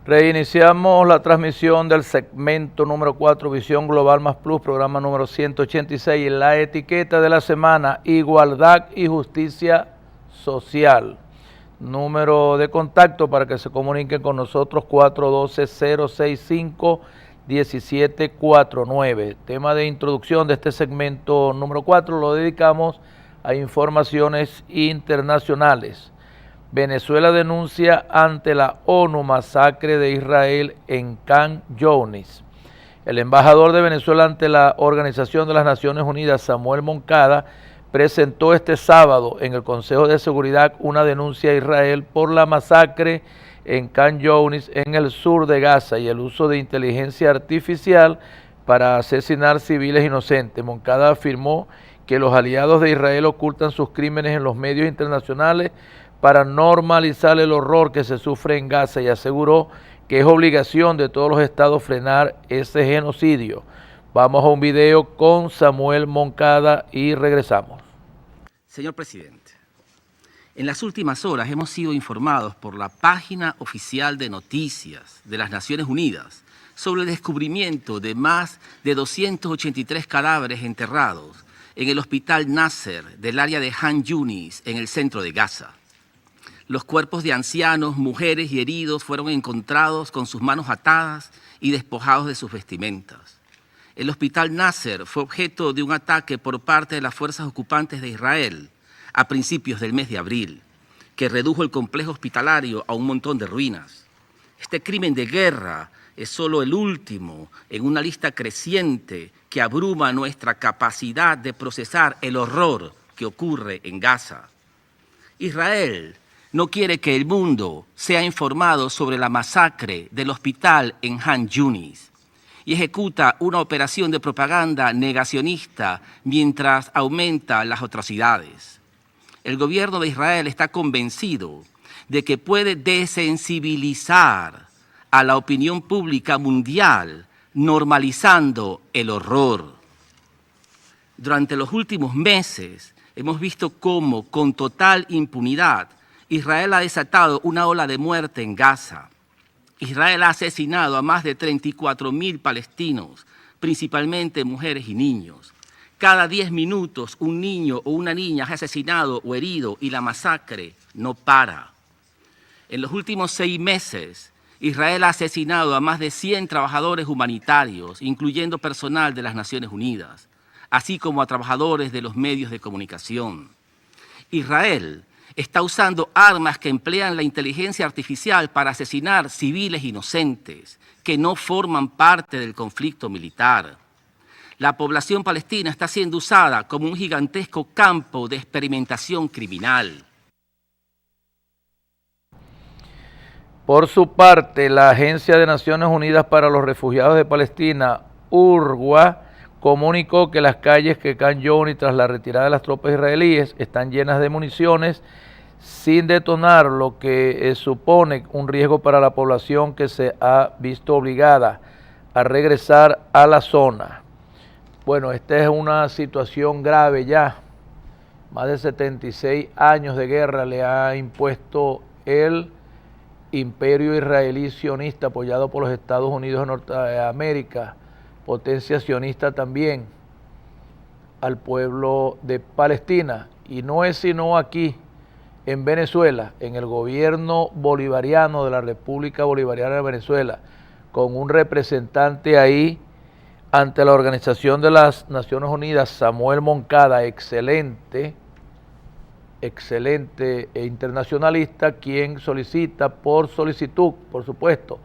Reiniciamos la transmisión del segmento número 4, Visión Global Más Plus, programa número 186, la etiqueta de la semana, igualdad y justicia social. Número de contacto para que se comuniquen con nosotros, 412-065-1749. Tema de introducción de este segmento número 4 lo dedicamos a informaciones internacionales. Venezuela denuncia ante la ONU masacre de Israel en Khan Younis. El embajador de Venezuela ante la Organización de las Naciones Unidas, Samuel Moncada, presentó este sábado en el Consejo de Seguridad una denuncia a Israel por la masacre en Khan Younis, en el sur de Gaza, y el uso de inteligencia artificial para asesinar civiles inocentes. Moncada afirmó que los aliados de Israel ocultan sus crímenes en los medios internacionales para normalizar el horror que se sufre en Gaza, y aseguró que es obligación de todos los estados frenar ese genocidio. Vamos a un video con Samuel Moncada y regresamos. Señor presidente, en las últimas horas hemos sido informados por la página oficial de noticias de las Naciones Unidas sobre el descubrimiento de más de 283 cadáveres enterrados en el hospital Nasser del área de Khan Younis, en el centro de Gaza. Los cuerpos de ancianos, mujeres y heridos fueron encontrados con sus manos atadas y despojados de sus vestimentas. El hospital Nasser fue objeto de un ataque por parte de las fuerzas ocupantes de Israel a principios del mes de abril, que redujo el complejo hospitalario a un montón de ruinas. Este crimen de guerra es solo el último en una lista creciente que abruma nuestra capacidad de procesar el horror que ocurre en Gaza. Israel no quiere que el mundo sea informado sobre la masacre del hospital en Khan Younis y ejecuta una operación de propaganda negacionista mientras aumenta las atrocidades. El gobierno de Israel está convencido de que puede desensibilizar a la opinión pública mundial, normalizando el horror. Durante los últimos meses hemos visto cómo, con total impunidad, Israel ha desatado una ola de muerte en Gaza. Israel ha asesinado a más de 34.000 palestinos, principalmente mujeres y niños. Cada 10 minutos un niño o una niña es asesinado o herido y la masacre no para. En los últimos 6 meses, Israel ha asesinado a más de 100 trabajadores humanitarios, incluyendo personal de las Naciones Unidas, así como a trabajadores de los medios de comunicación. Israel está usando armas que emplean la inteligencia artificial para asesinar civiles inocentes que no forman parte del conflicto militar. La población palestina está siendo usada como un gigantesco campo de experimentación criminal. Por su parte, la Agencia de Naciones Unidas para los Refugiados de Palestina, UNRWA, comunicó que las calles de Khan Younis, tras la retirada de las tropas israelíes, están llenas de municiones sin detonar, lo que supone un riesgo para la población que se ha visto obligada a regresar a la zona. Bueno, esta es una situación grave ya. Más de 76 años de guerra le ha impuesto el imperio israelí sionista, apoyado por los Estados Unidos de Norteamérica, potencia sionista también, al pueblo de Palestina. Y no es sino aquí, en Venezuela, en el gobierno bolivariano de la República Bolivariana de Venezuela, con un representante ahí ante la Organización de las Naciones Unidas, Samuel Moncada, excelente e internacionalista, quien solicita por solicitud, por supuesto,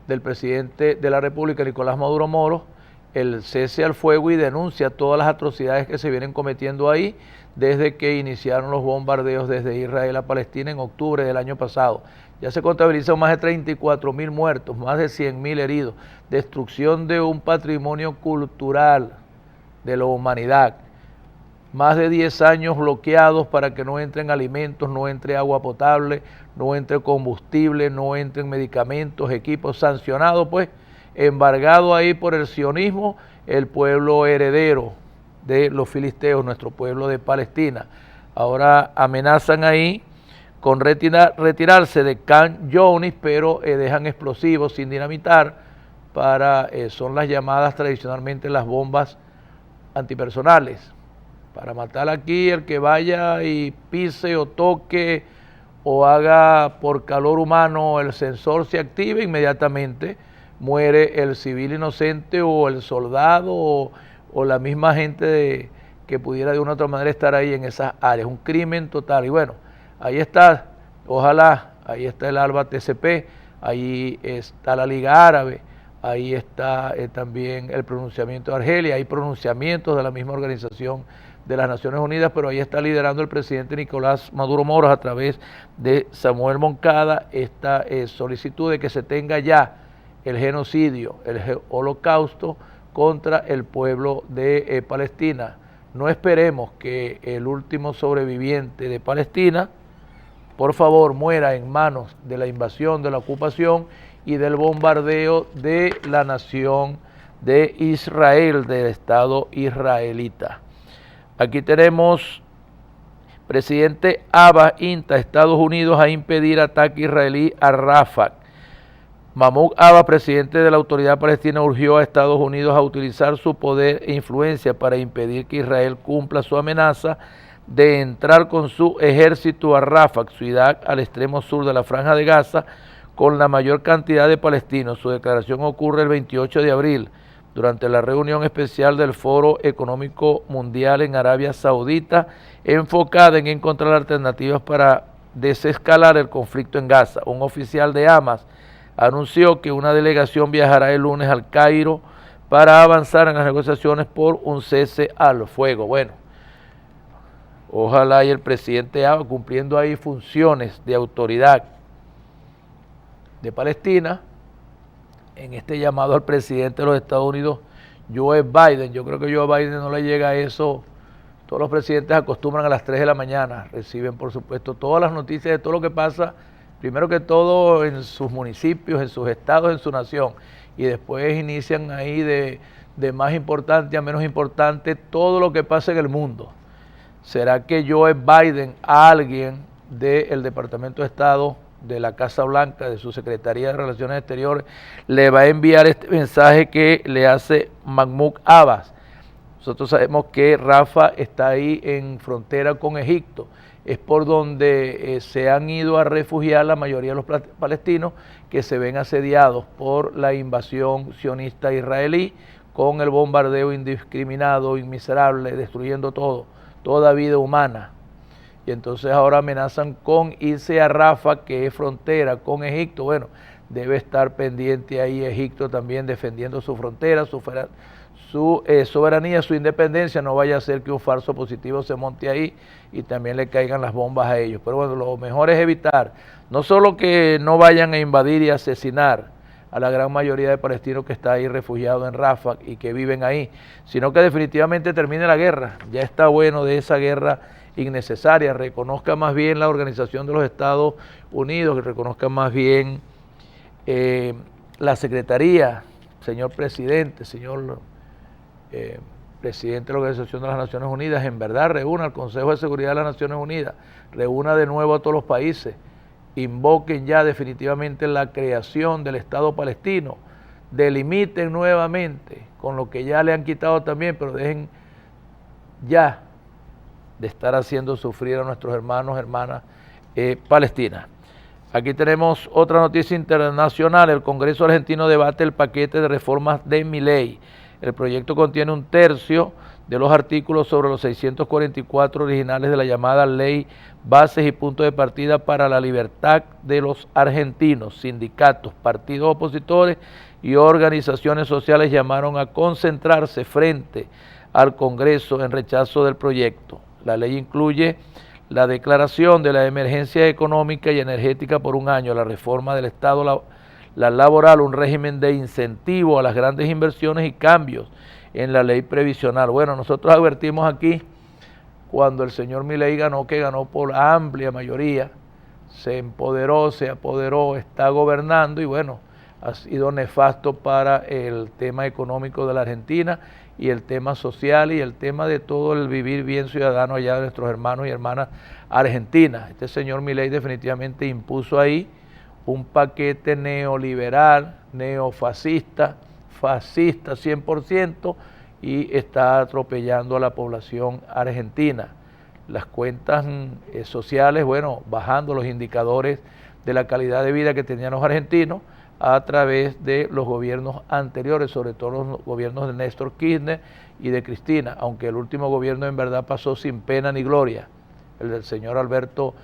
del presidente de la República, Nicolás Maduro Moro, el cese al fuego, y denuncia todas las atrocidades que se vienen cometiendo ahí desde que iniciaron los bombardeos desde Israel a Palestina en octubre del año pasado. Ya se contabilizan más de 34.000 muertos, más de 100.000 heridos, destrucción de un patrimonio cultural de la humanidad, más de 10 años bloqueados para que no entren alimentos, no entre agua potable, no entre combustible, no entren medicamentos, equipos, sancionados, pues, embargado ahí por el sionismo, el pueblo heredero de los filisteos, nuestro pueblo de Palestina. Ahora amenazan ahí con retirarse de Camp Jones, pero dejan explosivos sin dinamitar, son las llamadas tradicionalmente las bombas antipersonales, para matar aquí el que vaya y pise o toque o haga por calor humano, el sensor se active, inmediatamente muere el civil inocente o el soldado o la misma gente que pudiera de una u otra manera estar ahí en esas áreas. Un crimen total. Y bueno, ahí está, ojalá, ahí está el ALBA TCP, ahí está la Liga Árabe, ahí está también el pronunciamiento de Argelia, hay pronunciamientos de la misma organización de las Naciones Unidas, pero ahí está liderando el presidente Nicolás Maduro Moros a través de Samuel Moncada esta solicitud de que se tenga ya el genocidio, el holocausto contra el pueblo de Palestina. No esperemos que el último sobreviviente de Palestina, por favor, muera en manos de la invasión, de la ocupación y del bombardeo de la nación de Israel, del Estado israelita. Aquí tenemos, presidente Abbas insta a Estados Unidos a impedir ataque israelí a Rafah. Mahmoud Abbas, presidente de la Autoridad Palestina, urgió a Estados Unidos a utilizar su poder e influencia para impedir que Israel cumpla su amenaza de entrar con su ejército a Rafah, ciudad al extremo sur de la Franja de Gaza, con la mayor cantidad de palestinos. Su declaración ocurre el 28 de abril, durante la reunión especial del Foro Económico Mundial en Arabia Saudita, enfocada en encontrar alternativas para desescalar el conflicto en Gaza. Un oficial de Hamas anunció que una delegación viajará el lunes al Cairo para avanzar en las negociaciones por un cese al fuego. Bueno, ojalá y el presidente Abbas, cumpliendo ahí funciones de autoridad de Palestina, en este llamado al presidente de los Estados Unidos, Joe Biden. Yo creo que Joe Biden no le llega a eso. Todos los presidentes acostumbran a las 3 de la mañana, reciben por supuesto todas las noticias de todo lo que pasa, primero que todo en sus municipios, en sus estados, en su nación, y después inician ahí de más importante a menos importante todo lo que pasa en el mundo. ¿Será que Joe Biden, a alguien del Departamento de Estado, de la Casa Blanca, de su Secretaría de Relaciones Exteriores, le va a enviar este mensaje que le hace Mahmoud Abbas? Nosotros sabemos que Rafah está ahí en frontera con Egipto, es por donde se han ido a refugiar la mayoría de los palestinos que se ven asediados por la invasión sionista israelí, con el bombardeo indiscriminado, inmiserable, destruyendo todo, toda vida humana. Y entonces ahora amenazan con irse a Rafah, que es frontera con Egipto. Bueno, debe estar pendiente ahí Egipto también defendiendo su frontera, su soberanía, su independencia. No vaya a ser que un falso positivo se monte ahí y también le caigan las bombas a ellos. Pero bueno, lo mejor es evitar, no solo que no vayan a invadir y asesinar a la gran mayoría de palestinos que está ahí refugiados en Rafah y que viven ahí, sino que definitivamente termine la guerra. Ya está bueno de esa guerra innecesaria. Reconozca más bien la Organización de los Estados Unidos, que reconozca más bien la Secretaría, señor presidente, señor presidente de la Organización de las Naciones Unidas, en verdad reúna al Consejo de Seguridad de las Naciones Unidas, reúna de nuevo a todos los países, invoquen ya definitivamente la creación del Estado palestino, delimiten nuevamente con lo que ya le han quitado también, pero dejen ya de estar haciendo sufrir a nuestros hermanos, hermanas palestinas. Aquí tenemos otra noticia internacional. El Congreso argentino debate el paquete de reformas de Milei. El proyecto contiene un tercio de los artículos sobre los 644 originales de la llamada Ley Bases y Puntos de Partida para la Libertad de los Argentinos. Sindicatos, partidos opositores y organizaciones sociales llamaron a concentrarse frente al Congreso en rechazo del proyecto. La ley incluye la declaración de la emergencia económica y energética por un año, la reforma del Estado la laboral, un régimen de incentivo a las grandes inversiones y cambios en la ley previsional. Bueno, nosotros advertimos aquí cuando el señor Milei ganó, que ganó por amplia mayoría, se empoderó, se apoderó, está gobernando y bueno, ha sido nefasto para el tema económico de la Argentina y el tema social y el tema de todo el vivir bien ciudadano allá de nuestros hermanos y hermanas argentinas. Este señor Milei definitivamente impuso ahí un paquete neoliberal, neofascista, fascista 100%, y está atropellando a la población argentina. Las cuentas sociales, bueno, bajando los indicadores de la calidad de vida que tenían los argentinos a través de los gobiernos anteriores, sobre todo los gobiernos de Néstor Kirchner y de Cristina, aunque el último gobierno en verdad pasó sin pena ni gloria, el del señor Alberto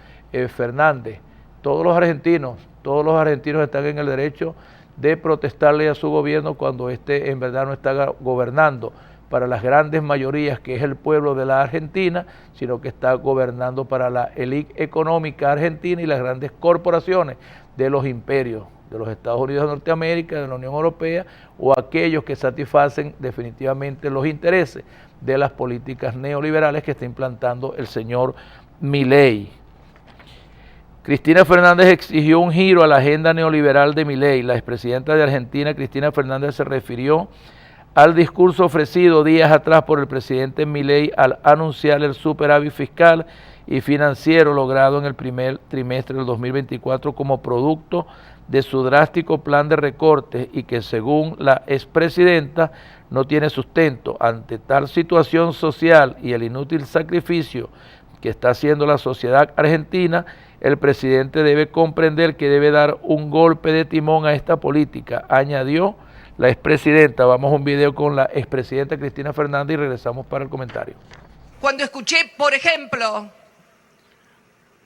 Fernández. Todos los argentinos están en el derecho de protestarle a su gobierno cuando éste en verdad no está gobernando para las grandes mayorías, que es el pueblo de la Argentina, sino que está gobernando para la élite económica argentina y las grandes corporaciones de los imperios, de los Estados Unidos de Norteamérica, de la Unión Europea, o aquellos que satisfacen definitivamente los intereses de las políticas neoliberales que está implantando el señor Milei. Cristina Fernández exigió un giro a la agenda neoliberal de Milei. La expresidenta de Argentina, Cristina Fernández, se refirió al discurso ofrecido días atrás por el presidente Milei al anunciar el superávit fiscal y financiero logrado en el primer trimestre del 2024 como producto de su drástico plan de recortes y que, según la expresidenta, no tiene sustento. Ante tal situación social y el inútil sacrificio que está haciendo la sociedad argentina, el presidente debe comprender que debe dar un golpe de timón a esta política, añadió la expresidenta. Vamos a un video con la expresidenta Cristina Fernández y regresamos para el comentario. Cuando escuché, por ejemplo,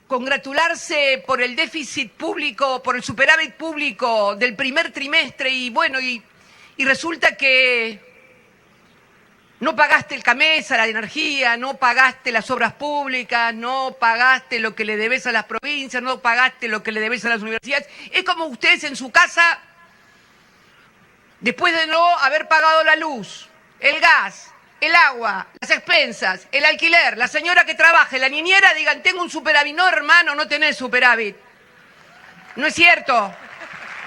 congratularse por el déficit público, por el superávit público del primer trimestre y resulta que no pagaste el CAMESA, la energía, no pagaste las obras públicas, no pagaste lo que le debes a las provincias, no pagaste lo que le debes a las universidades. Es como ustedes en su casa, después de no haber pagado la luz, el gas, el agua, las expensas, el alquiler, la señora que trabaje, la niñera, digan, tengo un superávit. No, hermano, no tenés superávit. No es cierto.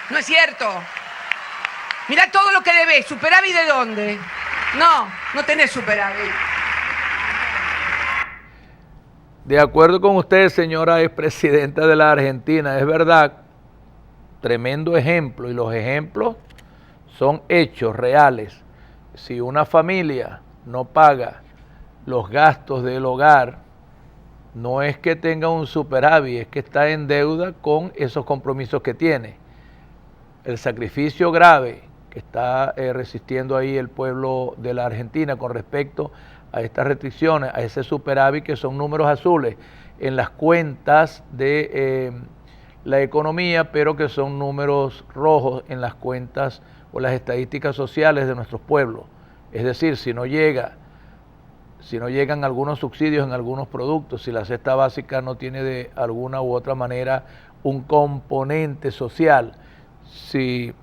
No es cierto. Mirá todo lo que debés. ¿Superávit de dónde? No tenés superávit. De acuerdo con usted, señora expresidenta de la Argentina, es verdad, tremendo ejemplo, y los ejemplos son hechos reales. Si una familia no paga los gastos del hogar, no es que tenga un superávit, es que está en deuda con esos compromisos que tiene. El sacrificio grave que está resistiendo ahí el pueblo de la Argentina con respecto a estas restricciones, a ese superávit, que son números azules en las cuentas de la economía, pero que son números rojos en las cuentas o las estadísticas sociales de nuestros pueblos. Es decir, si no llegan algunos subsidios en algunos productos, si la cesta básica no tiene de alguna u otra manera un componente social, si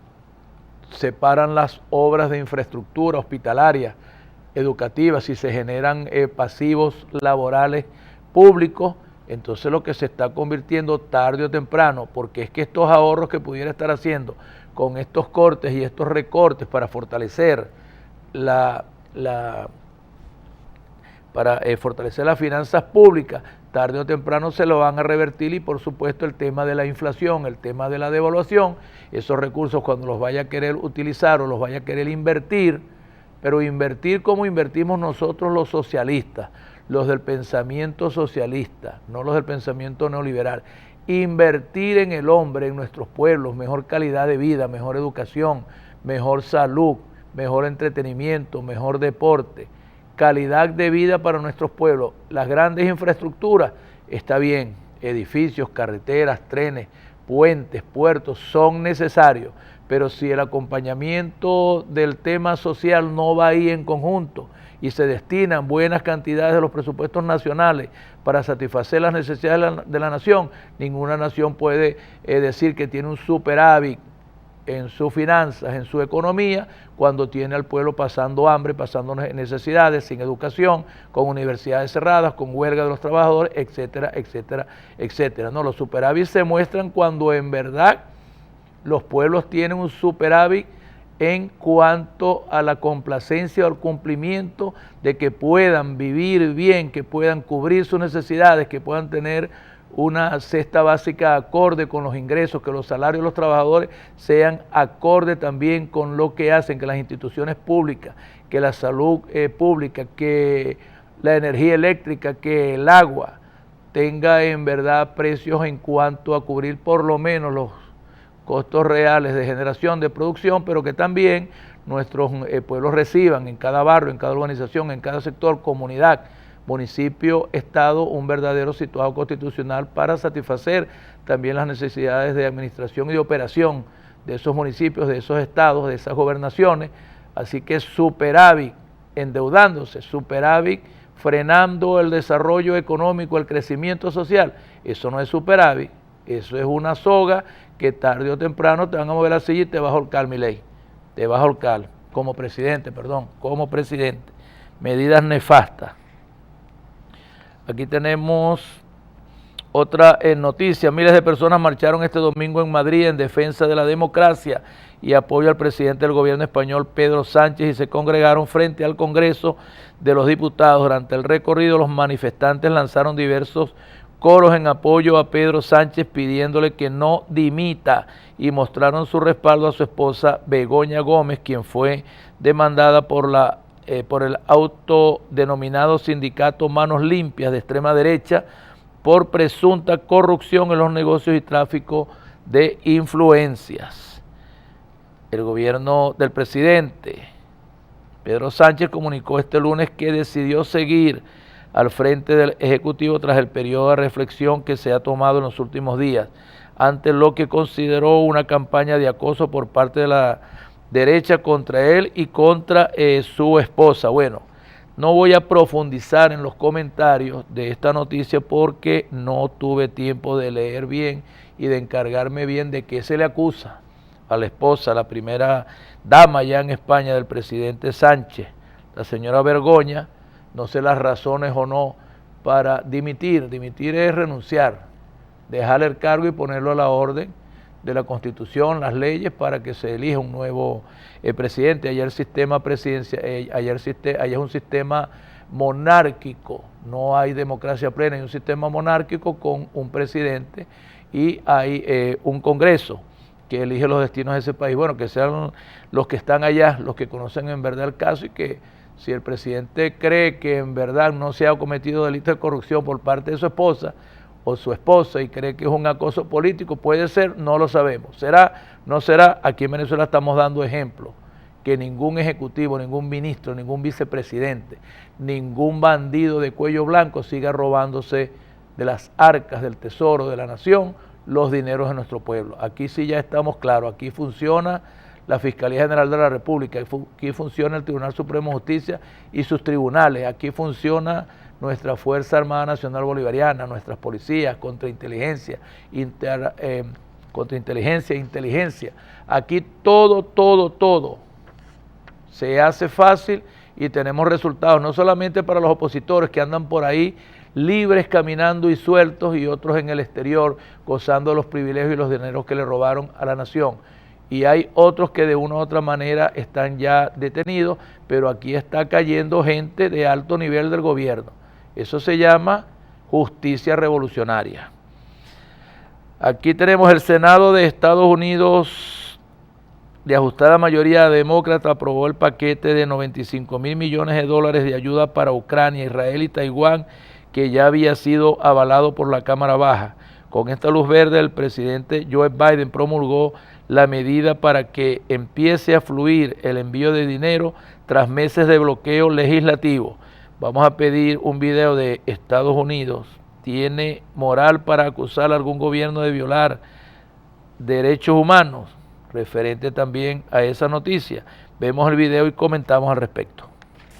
se paran las obras de infraestructura hospitalaria, educativa, si se generan pasivos laborales públicos, entonces lo que se está convirtiendo tarde o temprano, porque es que estos ahorros que pudiera estar haciendo con estos cortes y estos recortes para fortalecer fortalecer las finanzas públicas, tarde o temprano se lo van a revertir, y por supuesto el tema de la inflación, el tema de la devaluación, esos recursos cuando los vaya a querer utilizar o los vaya a querer invertir, pero invertir como invertimos nosotros los socialistas, los del pensamiento socialista, no los del pensamiento neoliberal. Invertir en el hombre, en nuestros pueblos, mejor calidad de vida, mejor educación, mejor salud, mejor entretenimiento, mejor deporte, calidad de vida para nuestros pueblos. Las grandes infraestructuras, está bien, edificios, carreteras, trenes, puentes, puertos, son necesarios, pero si el acompañamiento del tema social no va ahí en conjunto y se destinan buenas cantidades de los presupuestos nacionales para satisfacer las necesidades de la nación, ninguna nación puede decir que tiene un superávit en sus finanzas, en su economía, cuando tiene al pueblo pasando hambre, pasando necesidades, sin educación, con universidades cerradas, con huelga de los trabajadores, etcétera, etcétera, etcétera. No, los superávits se muestran cuando en verdad los pueblos tienen un superávit en cuanto a la complacencia o al cumplimiento de que puedan vivir bien, que puedan cubrir sus necesidades, que puedan tener una cesta básica acorde con los ingresos, que los salarios de los trabajadores sean acorde también con lo que hacen, que las instituciones públicas, que la salud pública, que la energía eléctrica, que el agua tenga en verdad precios en cuanto a cubrir por lo menos los costos reales de generación, de producción, pero que también nuestros pueblos reciban en cada barrio, en cada urbanización, en cada sector, comunidad, municipio, estado, un verdadero situado constitucional para satisfacer también las necesidades de administración y de operación de esos municipios, de esos estados, de esas gobernaciones. Así que superávit, endeudándose, superávit, frenando el desarrollo económico, el crecimiento social, eso no es superávit, eso es una soga que tarde o temprano te van a mover la silla y te vas a ahorcar, Milei, te vas a ahorcar, como presidente. Medidas nefastas. Aquí tenemos otra noticia. Miles de personas marcharon este domingo en Madrid en defensa de la democracia y apoyo al presidente del gobierno español, Pedro Sánchez, y se congregaron frente al Congreso de los Diputados. Durante el recorrido, los manifestantes lanzaron diversos coros en apoyo a Pedro Sánchez, pidiéndole que no dimita, y mostraron su respaldo a su esposa Begoña Gómez, quien fue demandada por el autodenominado sindicato Manos Limpias de extrema derecha por presunta corrupción en los negocios y tráfico de influencias. El gobierno del presidente Pedro Sánchez comunicó este lunes que decidió seguir al frente del Ejecutivo tras el periodo de reflexión que se ha tomado en los últimos días, ante lo que consideró una campaña de acoso por parte de la derecha contra él y contra su esposa. Bueno, no voy a profundizar en los comentarios de esta noticia porque no tuve tiempo de leer bien y de encargarme bien de qué se le acusa a la esposa, la primera dama ya en España del presidente Sánchez, la señora Begoña. No sé las razones o no para dimitir. Dimitir es renunciar, dejar el cargo y ponerlo a la orden de la Constitución, las leyes, para que se elija un nuevo presidente. Allá el sistema presidencial, allá es un sistema monárquico, no hay democracia plena, hay un sistema monárquico con un presidente y hay un Congreso que elige los destinos de ese país. Bueno, que sean los que están allá, los que conocen en verdad el caso, y que si el presidente cree que en verdad no se ha cometido delito de corrupción por parte de su esposa o su esposa y cree que es un acoso político, puede ser, no lo sabemos. ¿Será? ¿No será? Aquí en Venezuela estamos dando ejemplo que ningún ejecutivo, ningún ministro, ningún vicepresidente, ningún bandido de cuello blanco siga robándose de las arcas del tesoro de la nación los dineros de nuestro pueblo. Aquí sí ya estamos claros, aquí funciona la Fiscalía General de la República, aquí funciona el Tribunal Supremo de Justicia y sus tribunales, aquí funciona nuestra Fuerza Armada Nacional Bolivariana, nuestras policías, contrainteligencia, inteligencia. Aquí todo se hace fácil y tenemos resultados, no solamente para los opositores que andan por ahí libres, caminando y sueltos, y otros en el exterior gozando de los privilegios y los dineros que le robaron a la nación. Y hay otros que de una u otra manera están ya detenidos, pero aquí está cayendo gente de alto nivel del gobierno. Eso se llama justicia revolucionaria. Aquí tenemos el Senado de Estados Unidos, de ajustada mayoría demócrata, aprobó el paquete de 95.000 millones de dólares de ayuda para Ucrania, Israel y Taiwán, que ya había sido avalado por la Cámara Baja. Con esta luz verde, el presidente Joe Biden promulgó la medida para que empiece a fluir el envío de dinero tras meses de bloqueo legislativo. Vamos a pedir un video de Estados Unidos. ¿Tiene moral para acusar a algún gobierno de violar derechos humanos? Referente también a esa noticia. Vemos el video y comentamos al respecto.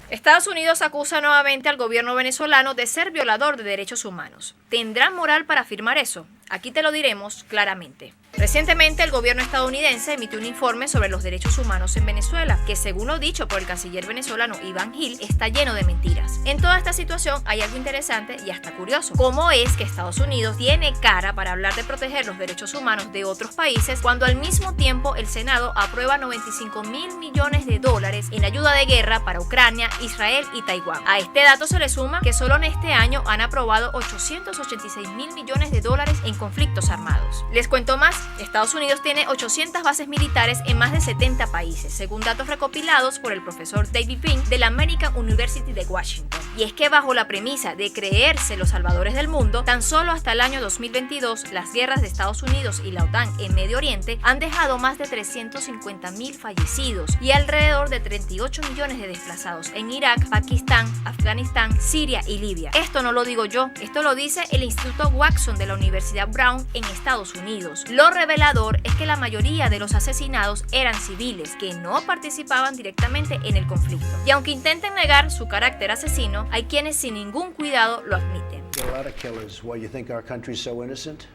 Estados Unidos acusa nuevamente al gobierno venezolano de ser violador de derechos humanos. ¿Tendrán moral para afirmar eso? Aquí te lo diremos claramente. Recientemente, el gobierno estadounidense emitió un informe sobre los derechos humanos en Venezuela, que según lo dicho por el canciller venezolano Iván Gil, está lleno de mentiras. En toda esta situación hay algo interesante y hasta curioso. ¿Cómo es que Estados Unidos tiene cara para hablar de proteger los derechos humanos de otros países cuando al mismo tiempo el Senado aprueba 95.000 millones de dólares en ayuda de guerra para Ucrania, Israel y Taiwán? A este dato se le suma que solo en este año han aprobado 886.000 millones de dólares en conflictos armados. Les cuento más. Estados Unidos tiene 800 bases militares en más de 70 países, según datos recopilados por el profesor David Fink de la American University de Washington. Y es que bajo la premisa de creerse los salvadores del mundo, tan solo hasta el año 2022, las guerras de Estados Unidos y la OTAN en Medio Oriente han dejado más de 350.000 fallecidos y alrededor de 38 millones de desplazados en Irak, Pakistán, Afganistán, Siria y Libia. Esto no lo digo yo, esto lo dice el Instituto Watson de la Universidad Brown en Estados Unidos. Lo revelador es que la mayoría de los asesinados eran civiles que no participaban directamente en el conflicto. Y aunque intenten negar su carácter asesino, hay quienes sin ningún cuidado lo admiten. There are a lot of killers. Why, you think our country's so innocent?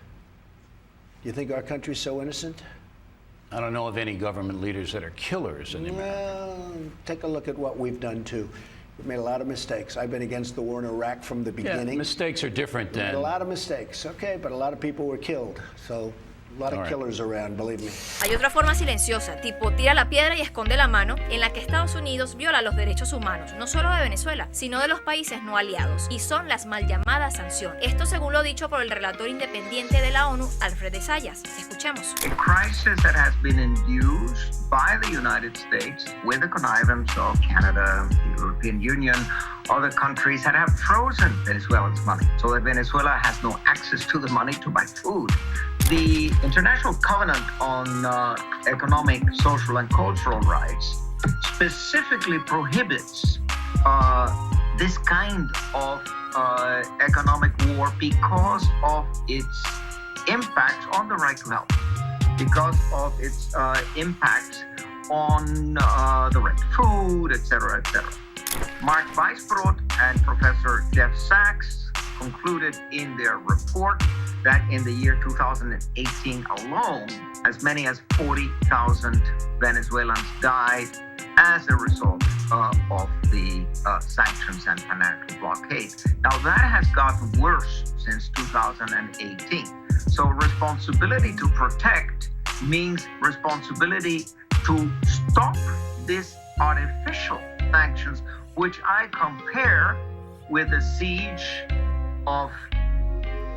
You think our country's so innocent? I don't know of any government leaders that are killers in America. Well, take a look at what we've done too. We've made a lot of mistakes. I've been against the war in Iraq from the beginning. Yeah, mistakes are different We made than... a lot of mistakes, okay, but a lot of people were killed. So a lot of killers around, believe me. Hay otra forma silenciosa, tipo tira la piedra y esconde la mano, en la que Estados Unidos viola los derechos humanos, no solo de Venezuela, sino de los países no aliados, y son las mal llamadas sanciones. Esto según lo dicho por el relator independiente de la ONU, Alfred de Zayas. Escuchemos. A crisis that has been induced by the United States with the connivance of Canada, the European Union, other countries that have frozen Venezuela's money, so that Venezuela has no access to the money to buy food. The International Covenant on Economic, Social and Cultural Rights specifically prohibits this kind of economic war because of its impact on the right to health, because of its impact on the right to food, etc., etc. Mark Weisbrot and Professor Jeff Sachs concluded in their report that in the year 2018 alone, as many as 40,000 Venezuelans died as a result of the sanctions and financial blockade. Now that has gotten worse since 2018. So responsibility to protect means responsibility to stop this artificial sanctions, which I compare with the siege of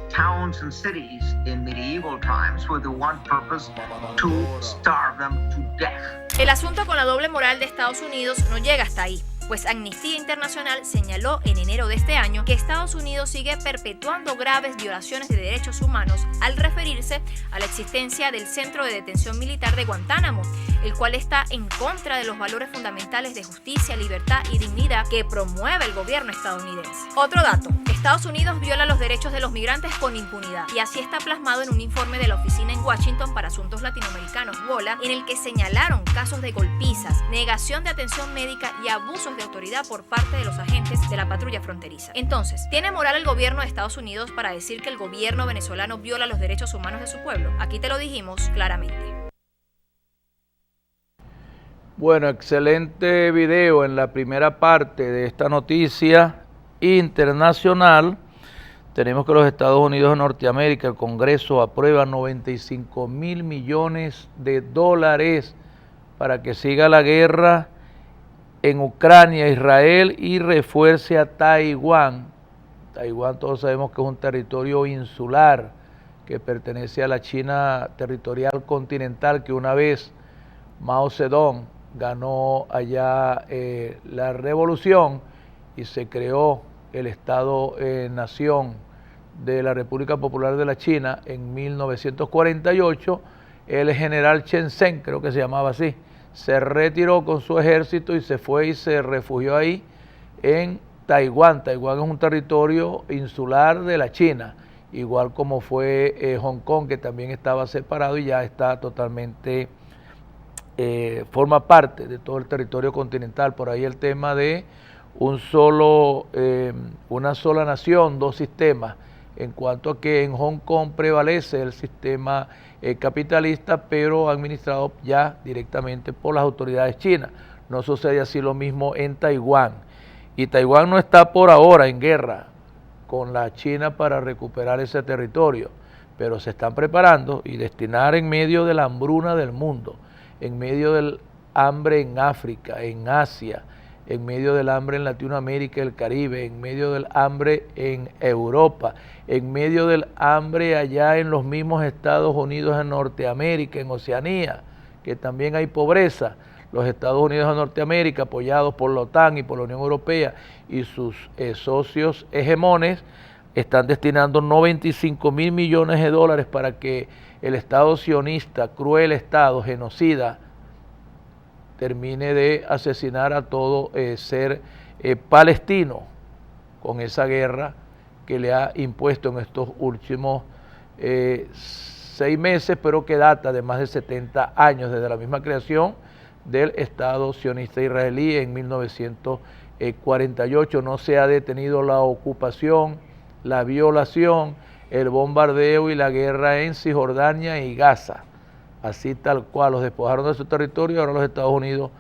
towns and cities in medieval times with the one purpose to starve them to death. El asunto con la doble moral de Estados Unidos no llega hasta ahí, pues Amnistía Internacional señaló en enero de este año que Estados Unidos sigue perpetuando graves violaciones de derechos humanos al referirse a la existencia del Centro de Detención Militar de Guantánamo, el cual está en contra de los valores fundamentales de justicia, libertad y dignidad que promueve el gobierno estadounidense. Otro dato, Estados Unidos viola los derechos de los migrantes con impunidad, y así está plasmado en un informe de la Oficina en Washington para Asuntos Latinoamericanos, WOLA, en el que señalaron casos de golpizas, negación de atención médica y abusos de autoridad por parte de los agentes de la patrulla fronteriza. Entonces, ¿tiene moral el gobierno de Estados Unidos para decir que el gobierno venezolano viola los derechos humanos de su pueblo? Aquí te lo dijimos claramente. Bueno, excelente video en la primera parte de esta noticia internacional. Tenemos que los Estados Unidos de Norteamérica, el Congreso aprueba 95.000 millones de dólares para que siga la guerra en Ucrania, Israel y refuerce a Taiwán. Taiwán todos sabemos que es un territorio insular que pertenece a la China territorial continental, que una vez Mao Zedong ganó allá la revolución y se creó el Estado-Nación de la República Popular de la China en 1948. El general Chen Sheng, creo que se llamaba así, se retiró con su ejército y se fue y se refugió ahí en Taiwán. Taiwán es un territorio insular de la China, igual como fue Hong Kong, que también estaba separado y ya está totalmente, forma parte de todo el territorio continental. Por ahí el tema de una sola nación, dos sistemas, en cuanto a que en Hong Kong prevalece el sistema capitalista, pero administrado ya directamente por las autoridades chinas. No sucede así lo mismo en Taiwán. Y Taiwán no está por ahora en guerra con la China para recuperar ese territorio, pero se están preparando y destinar en medio de la hambruna del mundo, en medio del hambre en África, en Asia, en medio del hambre en Latinoamérica y el Caribe, en medio del hambre en Europa, en medio del hambre allá en los mismos Estados Unidos en Norteamérica, en Oceanía, que también hay pobreza. Los Estados Unidos de Norteamérica, apoyados por la OTAN y por la Unión Europea y sus socios hegemones, están destinando 95.000 millones de dólares para que el Estado sionista, cruel Estado, genocida, termine de asesinar a todo ser palestino con esa guerra que le ha impuesto en estos últimos 6 meses, pero que data de más de 70 años desde la misma creación del Estado sionista israelí en 1948. No se ha detenido la ocupación, la violación, el bombardeo y la guerra en Cisjordania y Gaza. Así tal cual, los despojaron de su territorio y ahora los Estados Unidos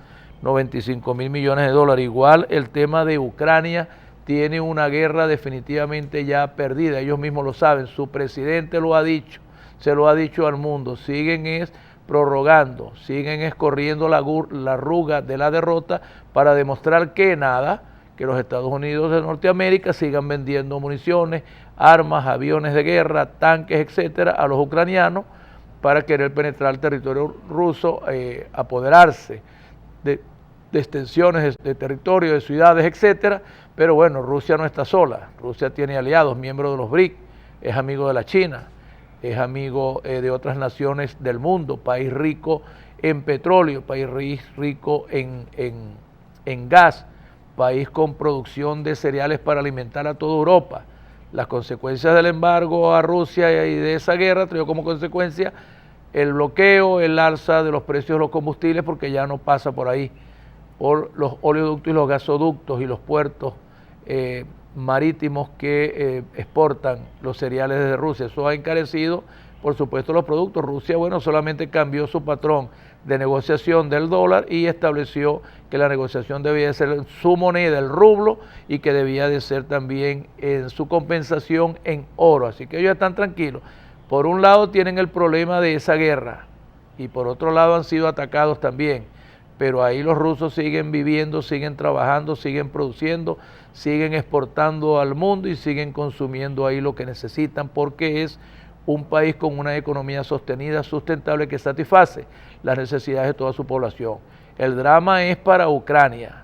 95.000 millones de dólares. Igual el tema de Ucrania tiene una guerra definitivamente ya perdida, ellos mismos lo saben, su presidente lo ha dicho, se lo ha dicho al mundo, siguen prorrogando, siguen corriendo la arruga de la derrota para demostrar que nada, que los Estados Unidos de Norteamérica sigan vendiendo municiones, armas, aviones de guerra, tanques, etcétera, a los ucranianos para querer penetrar el territorio ruso, apoderarse de extensiones de territorio, de ciudades, etcétera. Pero bueno, Rusia no está sola, Rusia tiene aliados, miembros de los BRIC, es amigo de la China, es amigo de otras naciones del mundo, país rico en petróleo, país rico en gas, país con producción de cereales para alimentar a toda Europa. Las consecuencias del embargo a Rusia y de esa guerra trajo como consecuencia el bloqueo, el alza de los precios de los combustibles, porque ya no pasa por ahí, por los oleoductos y los gasoductos y los puertos marítimos que exportan los cereales desde Rusia. Eso ha encarecido, por supuesto, los productos. Rusia, bueno, solamente cambió su patrón de negociación del dólar y estableció que la negociación debía ser en su moneda, el rublo, y que debía de ser también en su compensación en oro. Así que ellos están tranquilos. Por un lado tienen el problema de esa guerra y por otro lado han sido atacados también. Pero ahí los rusos siguen viviendo, siguen trabajando, siguen produciendo, siguen exportando al mundo y siguen consumiendo ahí lo que necesitan, porque es un país con una economía sostenida, sustentable, que satisface las necesidades de toda su población. El drama es para Ucrania,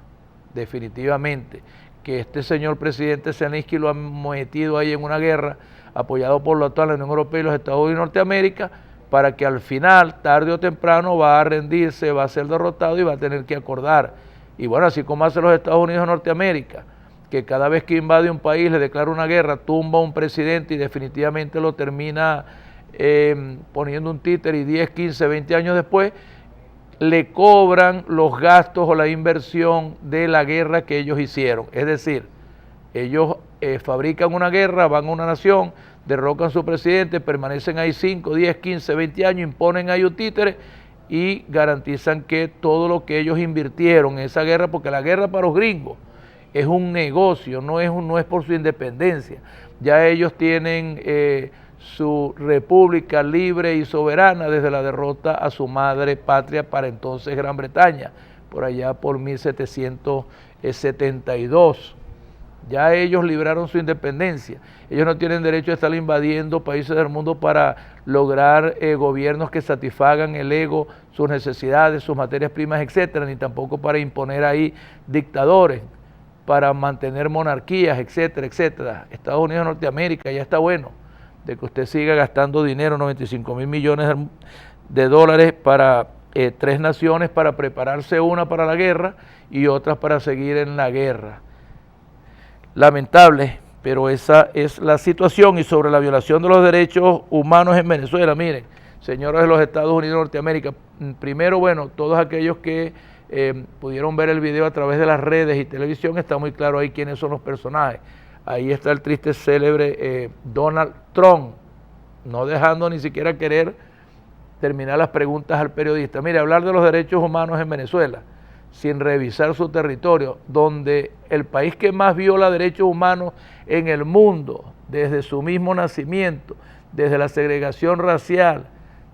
definitivamente, que este señor presidente Zelensky lo ha metido ahí en una guerra, apoyado por la OTAN, la Unión Europea y los Estados Unidos de Norteamérica, para que al final, tarde o temprano, va a rendirse, va a ser derrotado y va a tener que acordar. Y bueno, así como hacen los Estados Unidos de Norteamérica, que cada vez que invade un país, le declara una guerra, tumba a un presidente y definitivamente lo termina poniendo un títere, y 10, 15, 20 años después, le cobran los gastos o la inversión de la guerra que ellos hicieron. Es decir, ellos fabrican una guerra, van a una nación, derrocan a su presidente, permanecen ahí 5, 10, 15, 20 años, imponen ahí un títere y garantizan que todo lo que ellos invirtieron en esa guerra, porque la guerra para los gringos es un negocio, no es por su independencia. Ya ellos tienen su república libre y soberana desde la derrota a su madre patria, para entonces Gran Bretaña, por allá por 1772. Ya ellos libraron su independencia. Ellos no tienen derecho a estar invadiendo países del mundo para lograr gobiernos que satisfagan el ego, sus necesidades, sus materias primas, etcétera, ni tampoco para imponer ahí dictadores, para mantener monarquías, etcétera, etcétera. Estados Unidos de Norteamérica ya está bueno de que usted siga gastando dinero, 95.000 millones de dólares para 3 naciones, para prepararse, una para la guerra y otras para seguir en la guerra. Lamentable, pero esa es la situación. Y sobre la violación de los derechos humanos en Venezuela, miren, señores de los Estados Unidos de Norteamérica, primero, bueno, todos aquellos que pudieron ver el video a través de las redes y televisión, está muy claro ahí quiénes son los personajes. ahí está el triste célebre Donald Trump, no dejando ni siquiera querer terminar las preguntas al periodista. Mire, hablar de los derechos humanos en Venezuela, sin revisar su territorio, donde el país que más viola derechos humanos en el mundo, desde su mismo nacimiento, desde la segregación racial,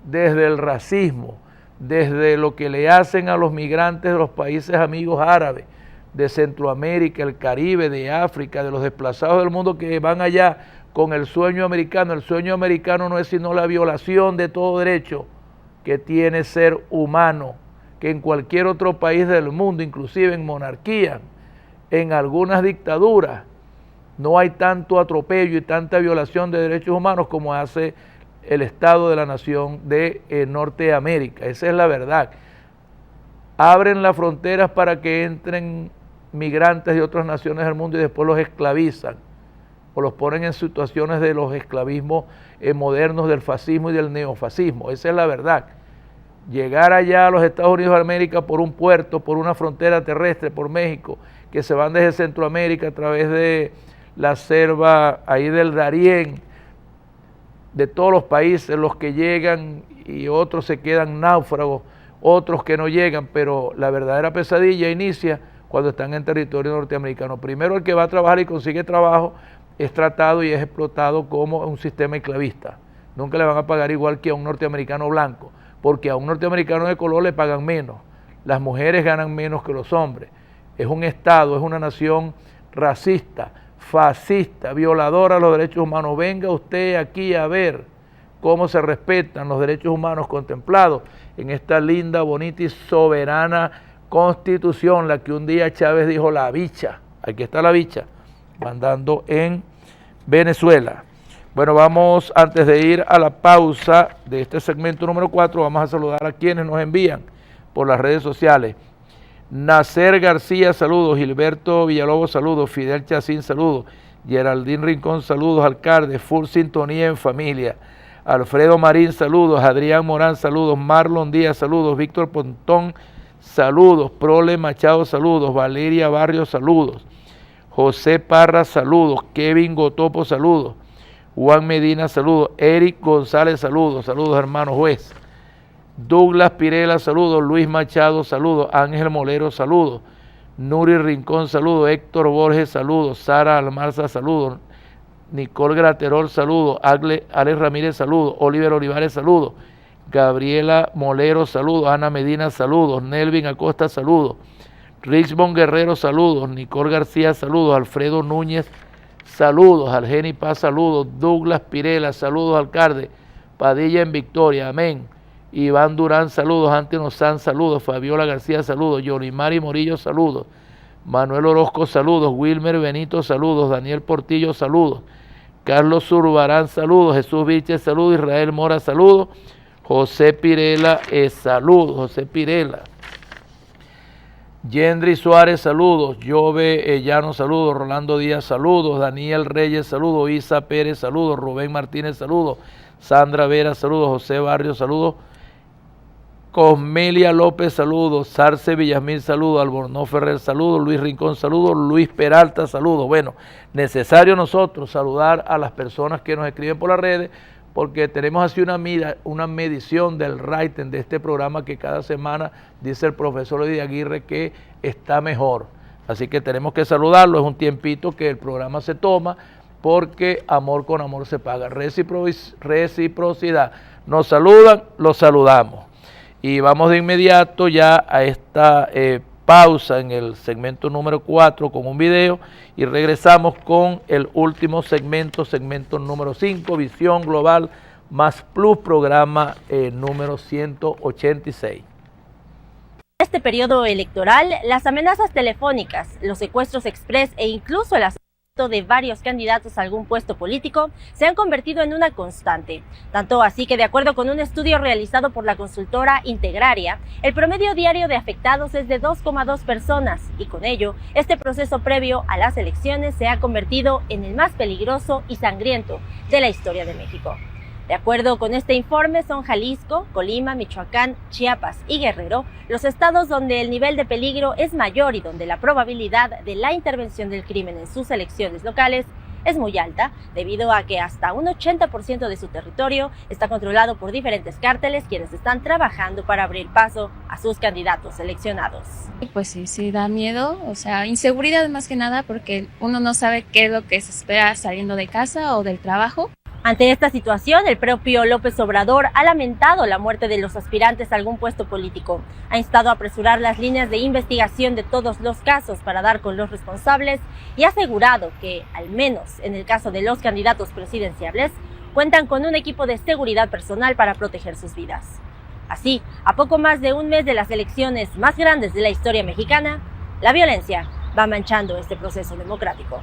desde el racismo, desde lo que le hacen a los migrantes de los países amigos árabes, de Centroamérica, el Caribe, de África, de los desplazados del mundo que van allá con el sueño americano. El sueño americano no es sino la violación de todo derecho que tiene ser humano, que en cualquier otro país del mundo, inclusive en monarquía, en algunas dictaduras, no hay tanto atropello y tanta violación de derechos humanos como hace el Estado de la Nación de Norteamérica. Esa es la verdad. Abren las fronteras para que entren migrantes de otras naciones del mundo y después los esclavizan o los ponen en situaciones de los esclavismos modernos, del fascismo y del neofascismo. Esa es la verdad. Llegar allá a los Estados Unidos de América por un puerto, por una frontera terrestre, por México, que se van desde Centroamérica a través de la selva ahí del Darién, de todos los países, los que llegan y otros se quedan náufragos, otros que no llegan, pero la verdadera pesadilla inicia cuando están en territorio norteamericano. Primero el que va a trabajar y consigue trabajo es tratado y es explotado como un sistema esclavista. Nunca le van a pagar igual que a un norteamericano blanco, porque a un norteamericano de color le pagan menos, las mujeres ganan menos que los hombres. Es un Estado, es una nación racista, fascista, violadora de los derechos humanos. Venga usted aquí a ver cómo se respetan los derechos humanos contemplados en esta linda, bonita y soberana Constitución, la que un día Chávez dijo la bicha. Aquí está la bicha, mandando en Venezuela. Bueno, vamos, antes de ir a la pausa de este segmento número 4, vamos a saludar a quienes nos envían por las redes sociales. Nacer García, saludos. Gilberto Villalobos, saludos. Fidel Chacín, saludos. Geraldín Rincón, saludos. Alcalde, full sintonía en familia. Alfredo Marín, saludos. Adrián Morán, saludos. Marlon Díaz, saludos. Víctor Pontón, saludos. Prole Machado, saludos. Valeria Barrios, saludos. José Parra, saludos. Kevin Gotopo, saludos. Juan Medina, saludos. Eric González, saludos. Saludos, hermano juez. Douglas Pirela, saludos. Luis Machado, saludos. Ángel Molero, saludos. Nuri Rincón, saludos. Héctor Borges, saludos. Sara Almarza, saludos. Nicole Graterol, saludos. Alex Ramírez, saludos. Oliver Olivares, saludos. Gabriela Molero, saludos. Ana Medina, saludos. Nelvin Acosta, saludos. Richmond Guerrero, saludos. Nicole García, saludos. Alfredo Núñez, saludos. Algeni Paz, saludos. Douglas Pirela, saludos, alcalde. Padilla en Victoria, amén. Iván Durán, saludos. Antino Sanz, saludos. Fabiola García, saludos. Yolimari Morillo, saludos. Manuel Orozco, saludos. Wilmer Benito, saludos. Daniel Portillo, saludos. Carlos Zurbarán, saludos. Jesús Vilches, saludos. Israel Mora, saludos. José Pirela, saludos. José Pirela. Yendri Suárez, saludos. Jove Llano, saludos. Rolando Díaz, saludos. Daniel Reyes, saludos. Isa Pérez, saludos. Rubén Martínez, saludos. Sandra Vera, saludos. José Barrio, saludos. Cosmelia López, saludos. Sarce Villamil, saludos. Albornoz Ferrer, saludos. Luis Rincón, saludos. Luis Peralta, saludos. Bueno, necesario nosotros saludar a las personas que nos escriben por las redes, porque tenemos así una medición del rating de este programa que cada semana dice el profesor Eddie Aguirre que está mejor. Así que tenemos que saludarlo, es un tiempito que el programa se toma, porque amor con amor se paga. Reciprocidad. Nos saludan, los saludamos. Y vamos de inmediato ya a esta pausa en el segmento número 4 con un video y regresamos con el último segmento número 5, Visión Global Más Plus, programa número 186. En este periodo electoral, las amenazas telefónicas, los secuestros express e incluso el asesinato de varios candidatos a algún puesto político se han convertido en una constante. Tanto así que, de acuerdo con un estudio realizado por la consultora Integraria, el promedio diario de afectados es de 2,2 personas y con ello, este proceso previo a las elecciones se ha convertido en el más peligroso y sangriento de la historia de México. De acuerdo con este informe, son Jalisco, Colima, Michoacán, Chiapas y Guerrero los estados donde el nivel de peligro es mayor y donde la probabilidad de la intervención del crimen en sus elecciones locales es muy alta, debido a que hasta un 80% de su territorio está controlado por diferentes cárteles quienes están trabajando para abrir paso a sus candidatos seleccionados. Pues sí da miedo, o sea, inseguridad más que nada porque uno no sabe qué es lo que se espera saliendo de casa o del trabajo. Ante esta situación, el propio López Obrador ha lamentado la muerte de los aspirantes a algún puesto político. Ha instado a apresurar las líneas de investigación de todos los casos para dar con los responsables y ha asegurado que, al menos en el caso de los candidatos presidenciables, cuentan con un equipo de seguridad personal para proteger sus vidas. Así, a poco más de un mes de las elecciones más grandes de la historia mexicana, la violencia va manchando este proceso democrático.